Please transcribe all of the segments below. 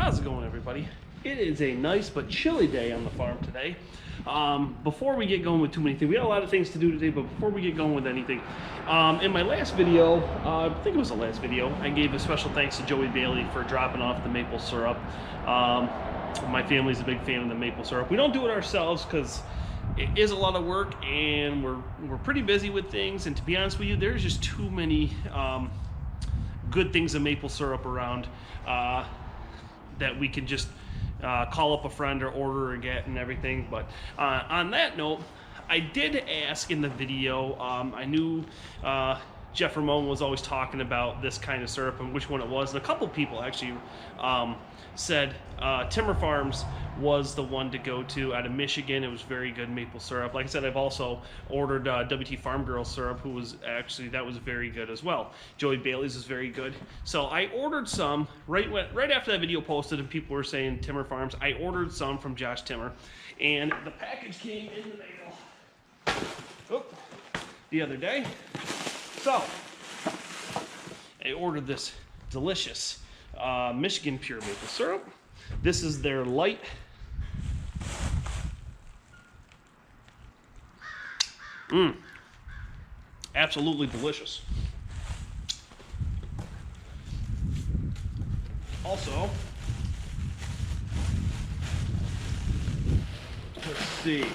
How's it going, everybody? It is a nice but chilly day on the farm today. Before we get going with too many things, we got a lot of things to do today, but before we get going with anything, in my last video, I think it was the last video, I gave a special thanks to Joey Bailey for dropping off the maple syrup. My family's a big fan of the maple syrup. We don't do it ourselves because it is a lot of work and we're pretty busy with things, and to be honest with you, there's just too many good things of maple syrup around that we can just call up a friend or order or get and everything. But on that note, I did ask in the video, I knew Jeff Ramon was always talking about this kind of syrup and which one it was, and a couple people actually said Timber Farms was the one to go to out of Michigan. It was very good maple syrup. Like I said, I've also ordered WT Farm Girl syrup, who was actually, that was very good as well. Joey Bailey's is very good. So I ordered some right after that video posted and people were saying Timber Farms. I ordered some from Josh Timmer, and the package came in the mail the other day. So I ordered this delicious Michigan pure maple syrup. This is their light. Absolutely delicious. Also, let's see,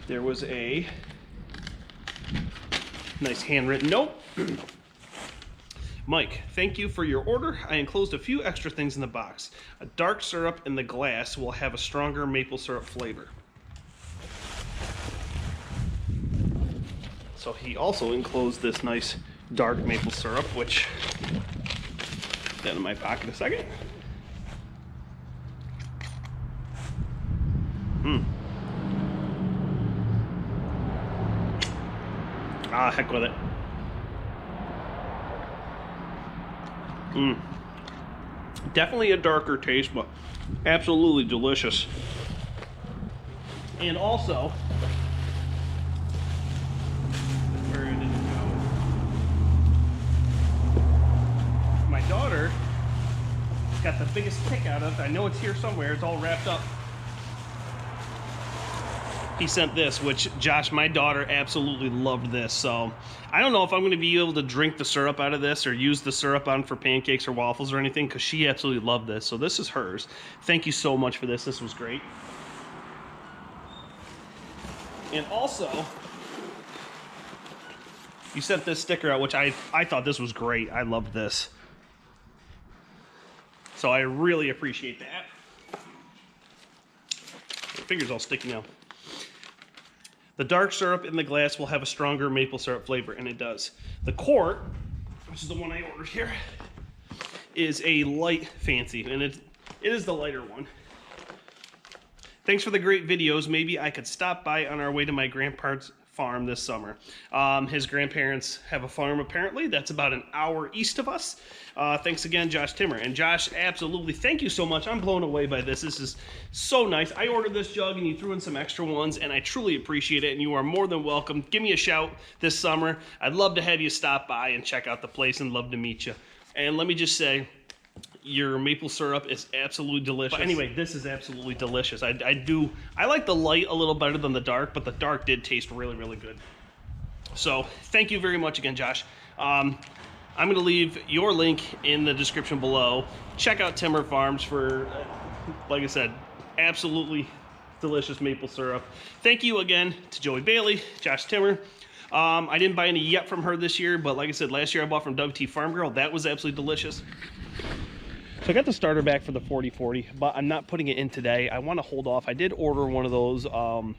there was a nice handwritten note. Mike, thank you for your order. I enclosed a few extra things in the box. A dark syrup in the glass will have a stronger maple syrup flavor. So he also enclosed this nice dark maple syrup, which put that in my pocket a second. Heck with it. Definitely a darker taste, but absolutely delicious. And also, where did it go? My daughter got the biggest kick out of it. I know it's here somewhere. It's all wrapped up. He sent this, which Josh, my daughter, absolutely loved this. So I don't know if I'm going to be able to drink the syrup out of this or use the syrup on for pancakes or waffles or anything, because she absolutely loved this. So this is hers. Thank you so much for this. This was great. And also, you sent this sticker out, which I thought this was great. I loved this. So I really appreciate that. My finger's all sticky now. The dark syrup in the glass will have a stronger maple syrup flavor, and it does. The quart, which is the one I ordered here, is a light fancy, and it is the lighter one. Thanks for the great videos. Maybe I could stop by on our way to my grandparents' farm this summer. His grandparents have a farm, apparently. That's about an hour east of us. Thanks again, Josh Timmer. And Josh, absolutely, thank you so much. I'm blown away by this. This is so nice. I ordered this jug and you threw in some extra ones, and I truly appreciate it, and you are more than welcome. Give me a shout this summer. I'd love to have you stop by and check out the place, and love to meet you. And let me just say, your maple syrup is absolutely delicious. But anyway, this is absolutely delicious. I like the light a little better than the dark, but the dark did taste really, really good. So thank you very much again, Josh. I'm going to leave your link in the description below. Check out Timber Farms for, like I said, absolutely delicious maple syrup. Thank you again to Joey Bailey, Josh Timmer. I didn't buy any yet from her this year, but like I said, last year I bought from WT Farm Girl. That was absolutely delicious. So I got the starter back for the 4040, but I'm not putting it in today. I want to hold off. I did order one of those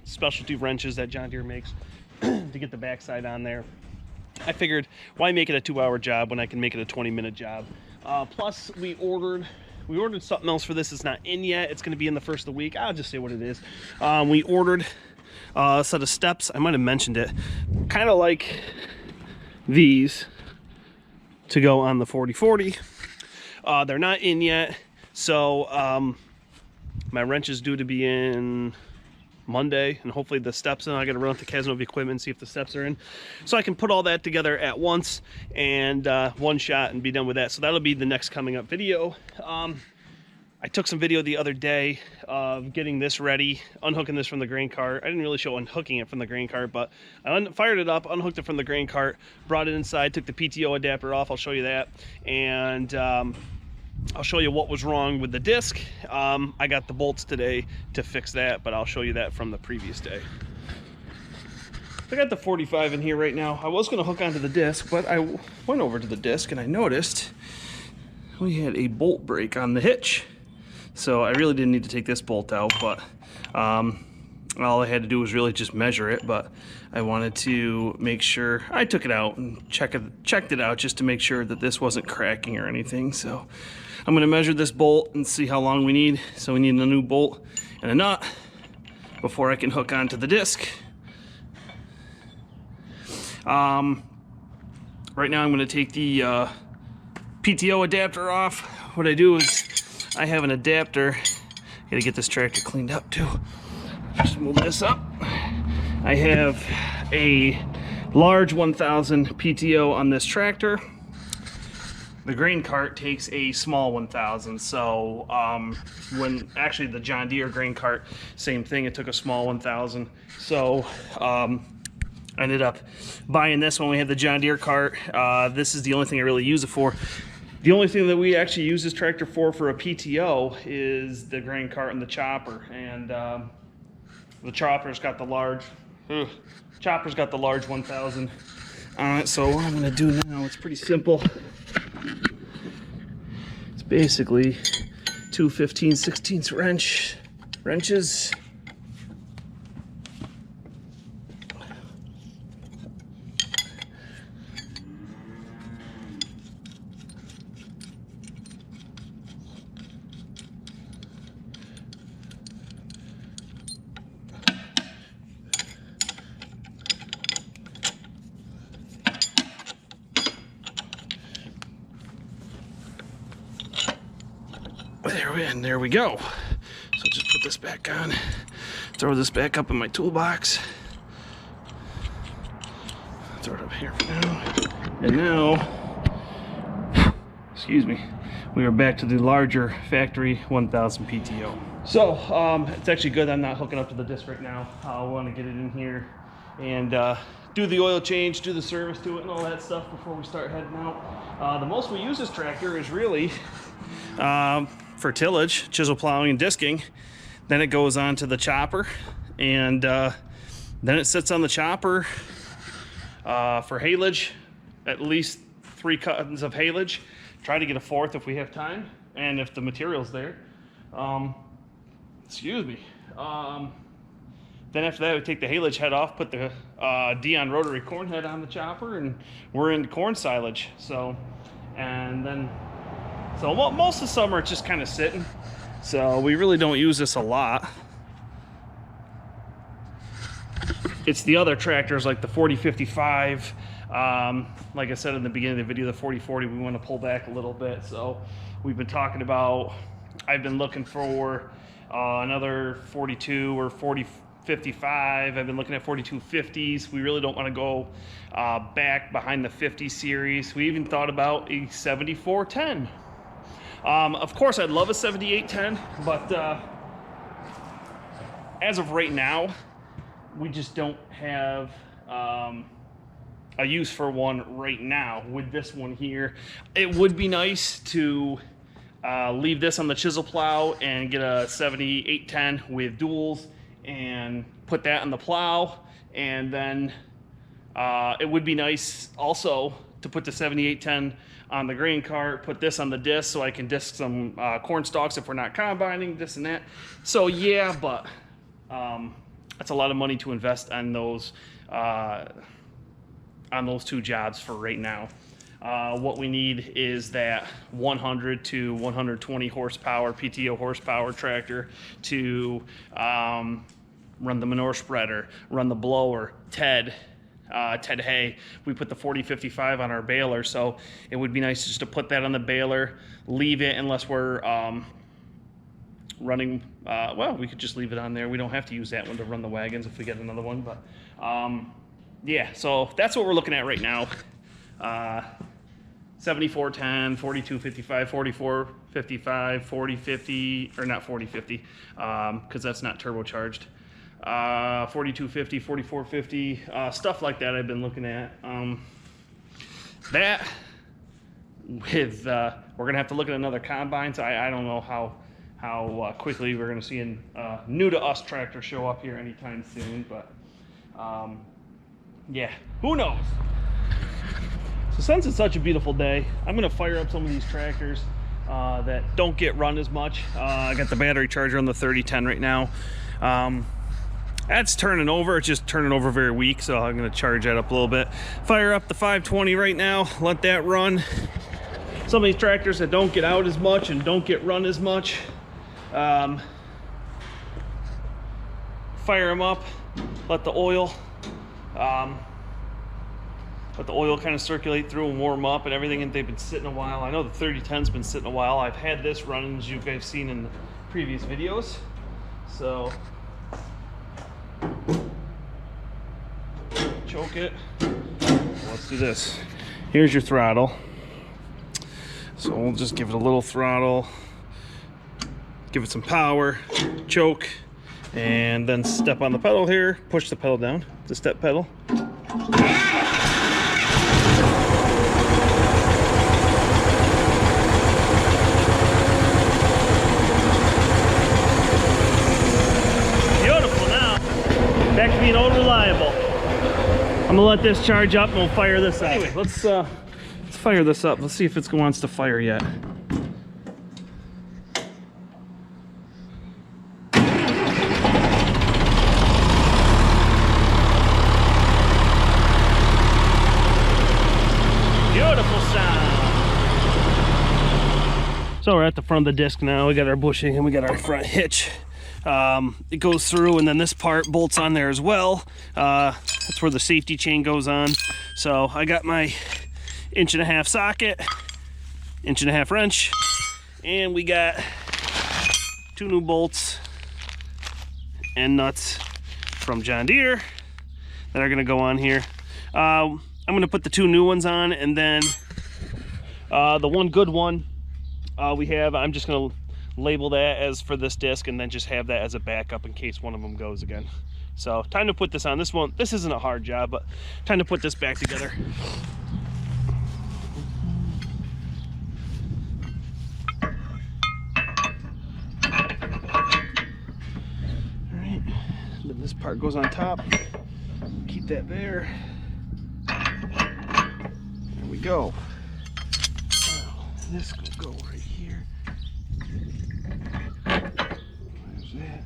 specialty wrenches that John Deere makes to get the backside on there. I figured, why make it a 2-hour job when I can make it a 20-minute job? Plus, we ordered something else for this. It's not in yet. It's going to be in the first of the week. I'll just say what it is. We ordered a set of steps. I might have mentioned it. Kind of like these to go on the 4040. They're not in yet, so my wrench is due to be in Monday, and hopefully the steps in. I got to run up to Casanova Equipment and see if the steps are in, so I can put all that together at once and one shot and be done with that. So that'll be the next coming up video. I took some video the other day of getting this ready, unhooking this from the grain cart. I didn't really show unhooking it from the grain cart, but I fired it up, unhooked it from the grain cart, brought it inside, took the PTO adapter off. I'll show you that. And I'll show you what was wrong with the disc. I got the bolts today to fix that, but I'll show you that from the previous day. I got the 45 in here right now. I was gonna hook onto the disc, but I went over to the disc and I noticed we had a bolt break on the hitch. So I really didn't need to take this bolt out, but all I had to do was really just measure it. But I wanted to make sure I took it out and checked it out just to make sure that this wasn't cracking or anything. So I'm gonna measure this bolt and see how long we need. So we need a new bolt and a nut before I can hook onto the disc. Right now I'm going to take the PTO adapter off. What I do is I have an adapter. Got to get this tractor cleaned up too. Just move this up. I have a large 1000 PTO on this tractor. The grain cart takes a small 1000. So when actually the John Deere grain cart, same thing. It took a small 1000. So I ended up buying this when we had the John Deere cart. This is the only thing I really use it for. The only thing that we actually use this tractor for a PTO is the grain cart and the chopper. And the chopper's got the large, 1000 on it. So what I'm gonna do now, it's pretty simple. It's basically two 15/16 wrenches. There we go. So just put this back on, throw this back up in my toolbox, throw it up here for now, and now, excuse me, we are back to the larger factory 1000 PTO. So it's actually good I'm not hooking up to the disc right now. I want to get it in here and do the oil change, do the service to it and all that stuff before we start heading out. The most we use this tractor is really for tillage, chisel plowing and disking. Then it goes on to the chopper, and then it sits on the chopper for haylage, at least 3 cuttings of haylage. Try to get a 4th if we have time and if the material's there. Excuse me. Then after that, we take the haylage head off, put the Dion rotary corn head on the chopper, and we're into corn silage. So, and then, so most of the summer it's just kind of sitting. So we really don't use this a lot. It's the other tractors like the 4055. Like I said in the beginning of the video, the 4040, we want to pull back a little bit. So we've been talking about, I've been looking for another 42 or 4055. I've been looking at 4250s. We really don't want to go back behind the 50 series. We even thought about a 7410. Of course, I'd love a 7810, but as of right now, we just don't have a use for one right now with this one here. It would be nice to leave this on the chisel plow and get a 7810 with duals and put that on the plow. And then it would be nice also to put the 7810 on the grain cart, put this on the disc so I can disc some corn stalks if we're not combining, this and that. So yeah, but that's a lot of money to invest on those two jobs for right now. What we need is that 100 to 120 horsepower PTO horsepower tractor to run the manure spreader, run the blower, Ted hay. We put the 4055 on our baler, so it would be nice just to put that on the baler, leave it unless we're running, well, we could just leave it on there. We don't have to use that one to run the wagons if we get another one, but yeah, so that's what we're looking at right now. 7410, 4255, 4455, 4050, or not 4050, because that's not turbocharged. 4250, 4450, stuff like that I've been looking at. That with we're gonna have to look at another combine. So I don't know how quickly we're gonna see a new to us tractor show up here anytime soon, but yeah, who knows. So since it's such a beautiful day, I'm gonna fire up some of these tractors that don't get run as much. I got the battery charger on the 3010 right now. That's turning over. It's just turning over very weak, so I'm gonna charge that up a little bit. Fire up the 520 right now, let that run. Some of these tractors that don't get out as much and don't get run as much, fire them up, let the oil kind of circulate through and warm up and everything, and they've been sitting a while. I know the 3010's been sitting a while. I've had this running, as you guys have seen in the previous videos. So choke it. Let's do this. Here's your throttle. So we'll just give it a little throttle, give it some power, choke, and then step on the pedal here, push the pedal down, the step pedal. Beautiful. Now, back to being old reliable. I'm gonna let this charge up and we'll fire this up. Anyway, let's fire this up. Let's see if it wants to fire yet. Beautiful sound. So we're at the front of the disc now. We got our bushing and we got our front hitch. It goes through, and then this part bolts on there as well. That's where the safety chain goes on. So I got my 1.5-inch socket, 1.5-inch wrench, and we got 2 new bolts and nuts from John Deere that are gonna go on here. I'm gonna put the 2 new ones on, and then the one good one we have, I'm just gonna label that as for this disc, and then just have that as a backup in case one of them goes again. So time to put this on. This isn't a hard job, but time to put this back together. Then this part goes on top. Keep that there. There we go. Now, this will go right here. There's that.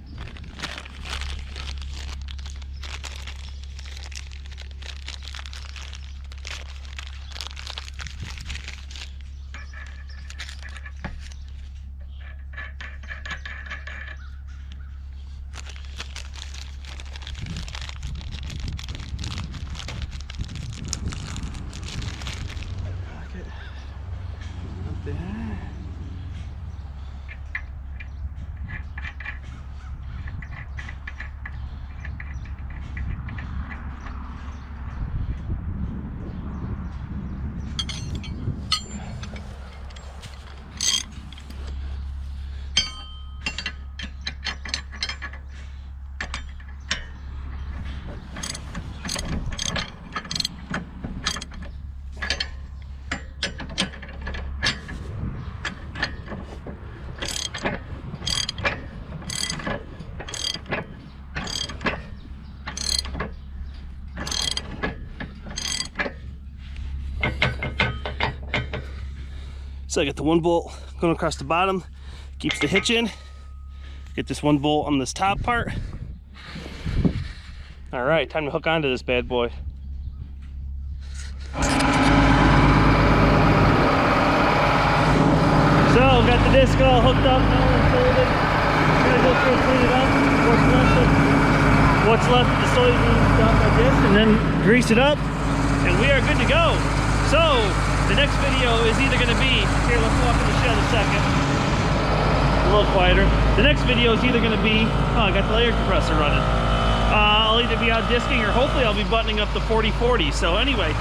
So I got the one bolt going across the bottom, keeps the hitch in. Get this one bolt on this top part. All right, time to hook onto this bad boy. So got the disc all hooked up, now unfolded. Gonna go through and clean it up. What's left of the soybean stuff like this, and then grease it up, and we are good to go. So the next video is either going to be, here, let's walk in the shed a second, a little quieter. The next video is either going to be, oh, I got the air compressor running. I'll either be out disking, or hopefully I'll be buttoning up the 4040. So anyway,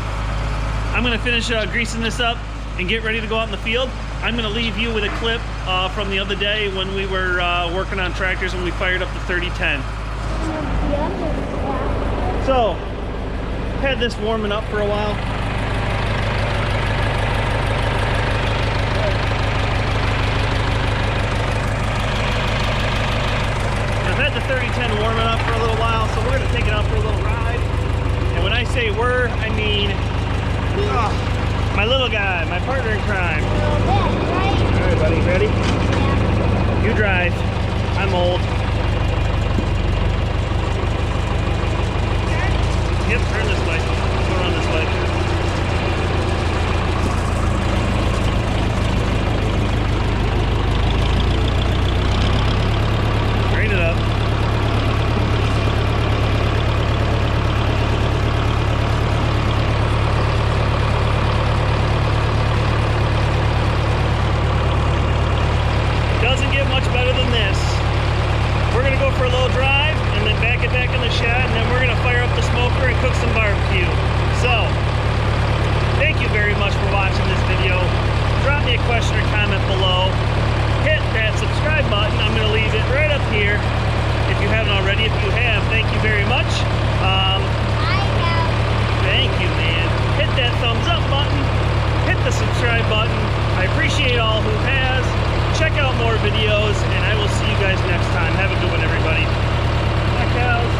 I'm going to finish greasing this up, and get ready to go out in the field. I'm going to leave you with a clip from the other day when we were working on tractors and we fired up the 3010. So, had this warming up for a while. I've had the 3010 warming up for a little while, so we're going to take it out for a little ride. And when I say we're, I mean my little guy, my partner in crime. All right, buddy, ready? Yeah. You drive. I'm old. Yep, turn this way. Go around this way. Drain it up. Doesn't get much better than this. We're gonna go for a little drive and then back it back in the shed, and then we're gonna fire up the smoker and cook some barbecue. So, thank you very much for watching this video. Drop me a question or comment below. Hit that subscribe button. I'm gonna leave it right up here. If you haven't already, if you have, thank you very much. I have. Thank you, man. Hit that thumbs up button. Hit the subscribe button. I appreciate all who has. Check out more videos, and I will see you guys next time. Have a good one, everybody. Bye, cows.